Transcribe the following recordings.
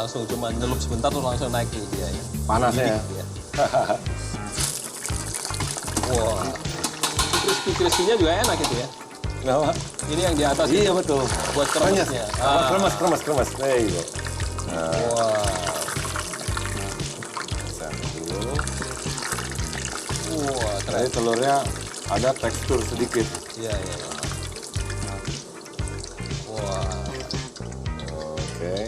langsung cuma nyelup sebentar tuh langsung naik nih dia ya. Panasnya ya. Dia. Wah. Crispy-crispy-nya juga enak itu ya. Kenapa? Ini yang di atas Iya itu betul. buat kremesnya. Kremes. There you go. Wah. Satu. Wah, keren. Jadi telurnya ada tekstur sedikit. Iya. Wah. Oke.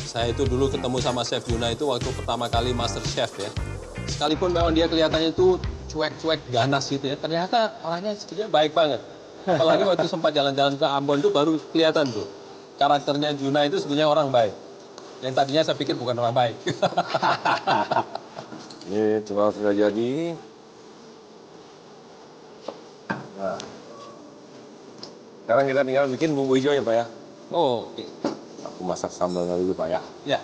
Saya itu dulu ketemu sama Chef Juna itu waktu pertama kali Master Chef ya. Sekalipun memang dia kelihatannya itu cuek-cuek ganas gitu ya, ternyata orangnya sebenarnya baik banget. Apalagi waktu sempat jalan-jalan ke Ambon itu baru kelihatan tuh. Karakternya Juna itu sebenarnya orang baik. Yang tadinya saya pikir bukan orang baik. Ini telur sudah jadi. Nah. Sekarang kita tinggal bikin bumbu hijau ya Pak ya. Oh, oke. Aku masak sambal dulu Pak ya. Ya.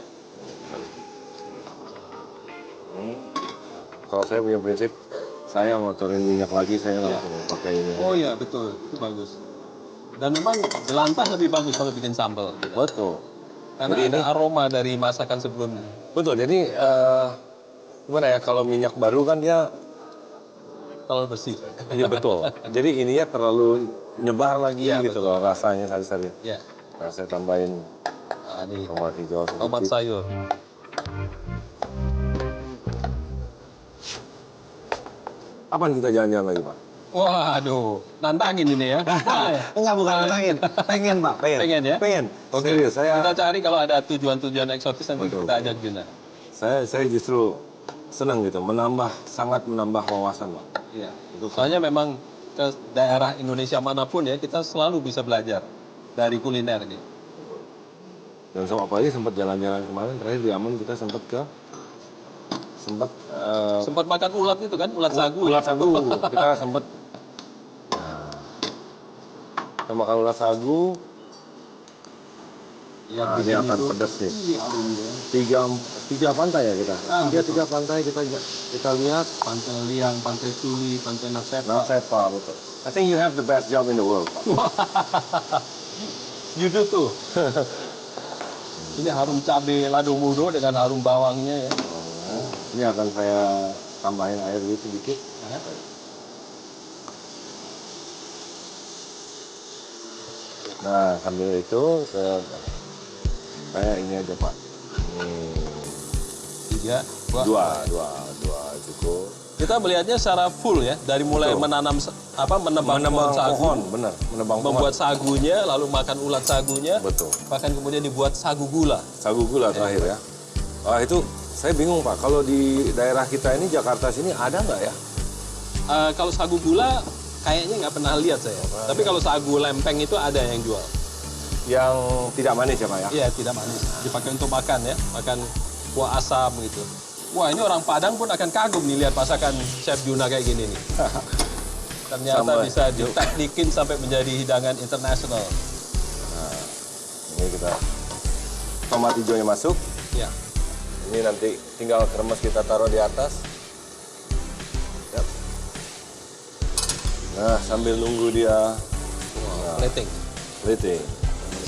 Kalau saya punya prinsip, saya ngotorin minyak lagi, saya langsung pakai ini. Oh iya, betul. Itu bagus. Dan memang jelantah lebih bagus kalau bikin sambal. Betul. Karena Jadi ada aroma dari masakan sebelumnya. Betul, jadi gimana ya, kalau minyak baru kan dia... Kalau bersih. Iya betul. Jadi ininya terlalu nyebar lagi Iya, gitu loh rasanya sari-sari. Ya. Nah, saya tambahin Ini tomat hijau sedikit. tomat sayur. Kapan kita jalan-jalan lagi Pak? Waduh, nantangin ini ya. Enggak, bukan nantangin. Pengen Pak, Pengen ya? Pengen. Oke, Serius, saya kita cari kalau ada tujuan-tujuan eksotis nanti Betul, kita ajak Juna. saya justru senang gitu, sangat menambah wawasan Pak. Iya. Soalnya memang ke daerah Indonesia manapun ya kita selalu bisa belajar dari kuliner ini. Dan sama apalagi sempat jalan-jalan kemarin, terakhir di Ambon kita sempat Sempat makan ulat itu kan, ulat sagu. ulat sagu. Kita sempat kita makan ulat sagu. Yang Nah, ini bikin akan itu pedas nih. harum ya. Tiga pantai ya kita. Tiga pantai kita lihat. Pantai Liang, Pantai Tuli, Pantai Nasepa. Nasepa betul. I think you have the best job in the world. Pak. You do tuh. Ini harum cabai lado mudo dengan harum bawangnya ya. Ini akan saya tambahin air dulu sedikit. Nah, sambil itu saya ini aja Pak. Tiga, Dua cukup. Kita melihatnya secara full ya, dari mulai Betul. menebang pohon sagu, pohon, benar, menebang membuat pohon. sagunya, lalu makan ulat sagunya, Betul. bahkan kemudian dibuat sagu gula. Sagu gula terakhir ya. Wah itu saya bingung Pak, kalau di daerah kita ini Jakarta sini ada nggak ya? Kalau sagu gula kayaknya nggak pernah lihat saya. Tapi kalau sagu lempeng itu ada yang jual. Yang tidak manis ya Pak ya? Iya, tidak manis. Dipakai untuk makan ya, makan kuah asam gitu. Wah, ini orang Padang pun akan kagum nih lihat masakan Chef Juna kayak gini nih. Ternyata Sama. bisa diteknikin sampai menjadi hidangan internasional. Nah, ini kita tomat hijaunya masuk. Ya. Ini nanti tinggal kremes kita taruh di atas. Yap. Nah, sambil nunggu dia Plating. plating.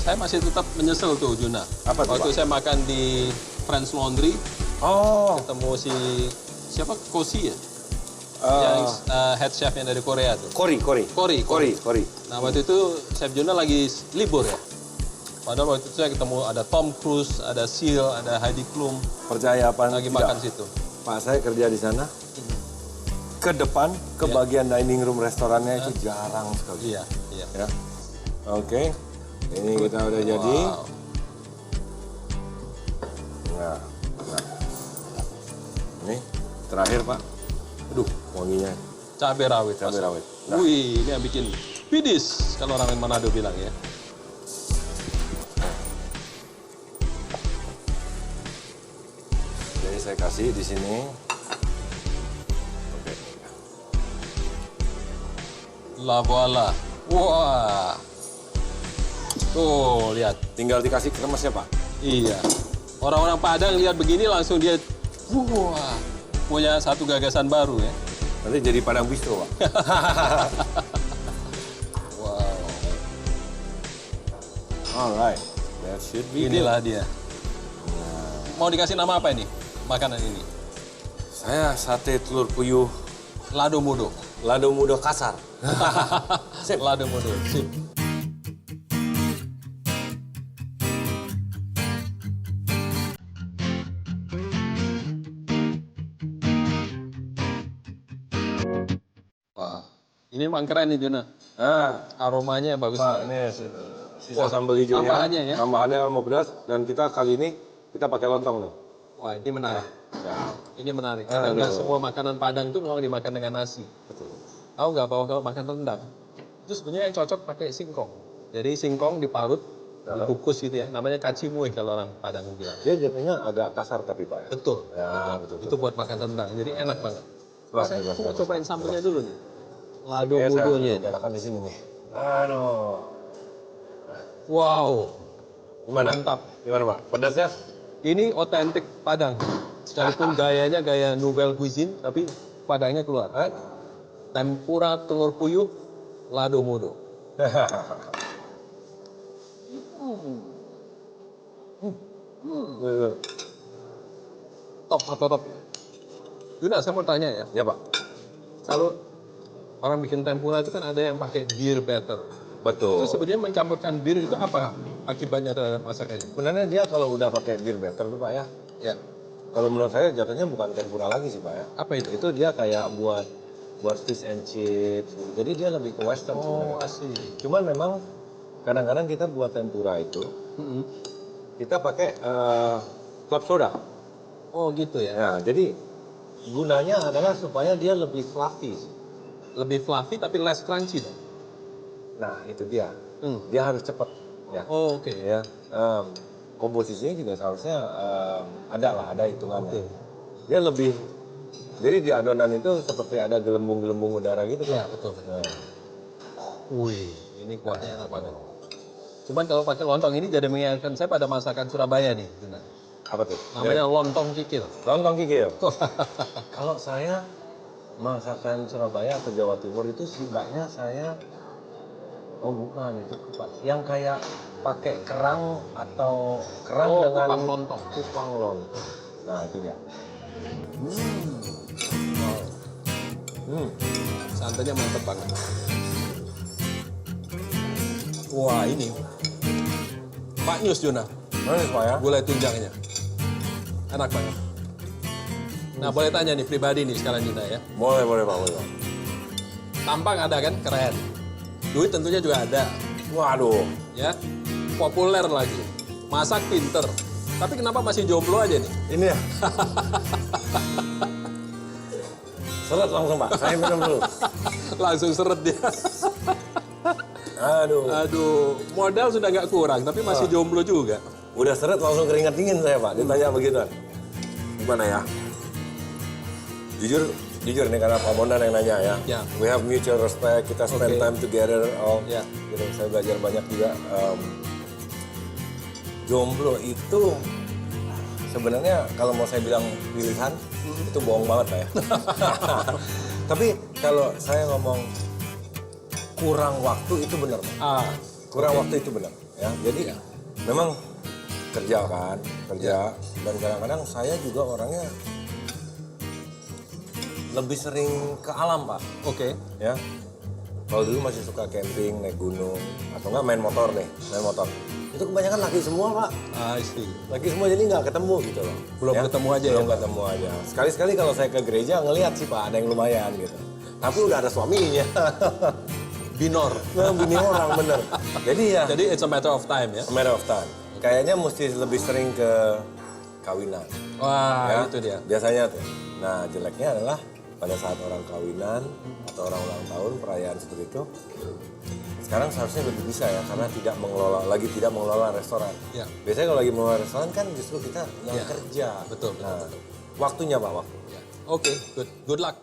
Saya masih tetap menyesal tuh Juna. Apa tuh, Waktu Pak? saya makan di French Laundry, Oh, ketemu siapa Kosi ya? Ah. Yang head chef yang dari Korea tuh. kori. Kori. Nah waktu itu Chef Juna lagi libur ya. Padahal waktu itu saya ketemu ada Tom Cruise, ada Seal, ada Heidi Klum Percaya apa lagi tidak? makan situ. Pak, saya kerja di sana. Ke depan, ke bagian dining room restorannya itu jarang sekali. Iya. Ya. Oke. Ini kita udah jadi. Wow. Nah. Ini terakhir Pak. Aduh, wanginya. Cabai rawit. Cabai Mas. rawit. Nah. Wih, ini yang bikin pidis kalau orang Manado bilang ya. Jadi saya kasih di sini. Oke. La voila. Wah. Tuh, lihat. Tinggal dikasih kremesnya Pak. Iya. Orang-orang Padang lihat begini langsung dia wah, punya satu gagasan baru ya. Nanti jadi Padang Bistro Pak. Wow. Alright. That should be Inilah dia. mau dikasih nama apa ini? Makanan ini? Saya sate telur puyuh Lado Mudo. lado mudo kasar. Sip. Lado Mudo. Sip. Wah, ini emang keren nih Juna. Aromanya bagus. Pak, ini sisa sambal hijaunya. Tambahannya ya? Tambahannya sama beras. Dan kita kali ini kita pakai lontong nih. Wah, ini menarik. Ya. Ini menarik. Karena nggak semua makanan Padang itu memang dimakan dengan nasi. Betul. Tahu nggak bahwa kalau makan rendang itu sebenarnya yang cocok pakai singkong. Jadi singkong diparut, dikukus gitu ya. Namanya kacimui kalau orang Padang bilang. Dia jadinya agak kasar tapi Pak ya. Betul. Ya, betul. Itu buat makan rendang. Jadi enak banget. Wah, Saya hebat, mau hebat. cobain sambelnya dulu nih. Lado Ya, saya mudonya. enakan di sini nih. Aduh. Wow. Gimana? Mantap. Gimana Pak? Pedasnya? Ini otentik Padang. Sekalipun gayanya gaya nouvelle cuisine, tapi Padangnya keluar. Tempura telur puyuh, lado mudo. Top atau top? Yuna, saya mau tanya ya. Ya Pak. Kalau orang bikin tempura itu kan ada yang pakai beer batter. Betul. Itu sebenarnya mencampurkan bir itu apa akibatnya terhadap masakannya? Sebenarnya dia kalau udah pakai beer batter tuh Pak ya. Ya. Kalau menurut saya jatuhnya bukan tempura lagi sih Pak ya. Apa itu? Itu dia kayak buat fish and chips. Jadi dia lebih ke western Oh, sebenarnya. asli. Cuman memang kadang-kadang kita buat tempura itu kita pakai club soda. Oh gitu ya. Ya, jadi gunanya adalah supaya dia lebih fluffy. Lebih fluffy tapi less crunchy dong. Nah, itu dia. Hmm. Dia harus cepat. Ya. Oh, oke. Ya. Komposisinya juga seharusnya ada hitungannya. Oke. Dia lebih, jadi di adonan itu seperti ada gelembung-gelembung udara gitu Ya, kan. betul. Nah, Wih, ini kuahnya enak banget. Cuman kalau pakai lontong ini jadi mengingatkan saya pada masakan Surabaya nih. Benar. apa tuh? Namanya lontong kikil. Lontong kikil. Kalau saya masakan Surabaya atau Jawa Timur itu sukanya saya, oh bukan itu Pak, yang kayak pakai kerang atau kerang Oh, dengan kupang lontong. kupang lontong. Nah itu dia. Santannya mantep banget. Wah ini. Pak Nyus Juna, Manis Pak ya? gulai tunjangnya. Enak banget. Nah boleh tanya nih pribadi nih sekarang Juna ya. Boleh Pak, boleh Pak. Tampang ada kan? Keren. Duit tentunya juga ada. Waduh. Ya. Populer lagi. Masak pinter. Tapi kenapa masih jomblo aja nih? Ini ya. Seret langsung Pak, saya minum dulu. Langsung seret dia. Aduh. Aduh, modal sudah nggak kurang, tapi masih jomblo juga. Udah seret langsung keringat dingin saya Pak, ditanya begitu. Gimana ya? Jujur nih karena Pak Bondan yang nanya ya. Ya. We have mutual respect, kita spend Oke. time together. Ya. Gitu, saya belajar banyak juga. Jomblo itu sebenarnya kalau mau saya bilang pilihan, itu bohong banget Pak ya. Tapi kalau saya ngomong kurang waktu itu benar Pak. Ah, Kurang waktu itu benar ya. Jadi memang kerja kan, dan kadang-kadang saya juga orangnya lebih sering ke alam Pak. oke. Ya. Kalau dulu masih suka camping, naik gunung, atau enggak main motor. Itu kebanyakan laki semua Pak. I see. Laki semua jadi nggak ketemu gitu loh. Belum ketemu aja ya, Belum Pak? ketemu aja. Sekali-sekali kalau saya ke gereja ngelihat sih Pak, ada yang lumayan gitu. Tapi udah ada suaminya. Binor. Nah, bini orang bener. Jadi ya, Jadi it's a matter of time ya. a matter of time. Kayaknya mesti lebih sering ke kawinan. Wah, Ya, itu dia. Biasanya tuh. Nah, jeleknya adalah pada saat orang kawinan atau orang ulang tahun, perayaan seperti itu, sekarang seharusnya lebih bisa ya, karena tidak mengelola restoran. Ya. Biasanya kalau lagi mengelola restoran kan justru kita yang Ya. kerja. Betul, betul, Nah, betul. waktunya Pak, waktu. Oke, good luck.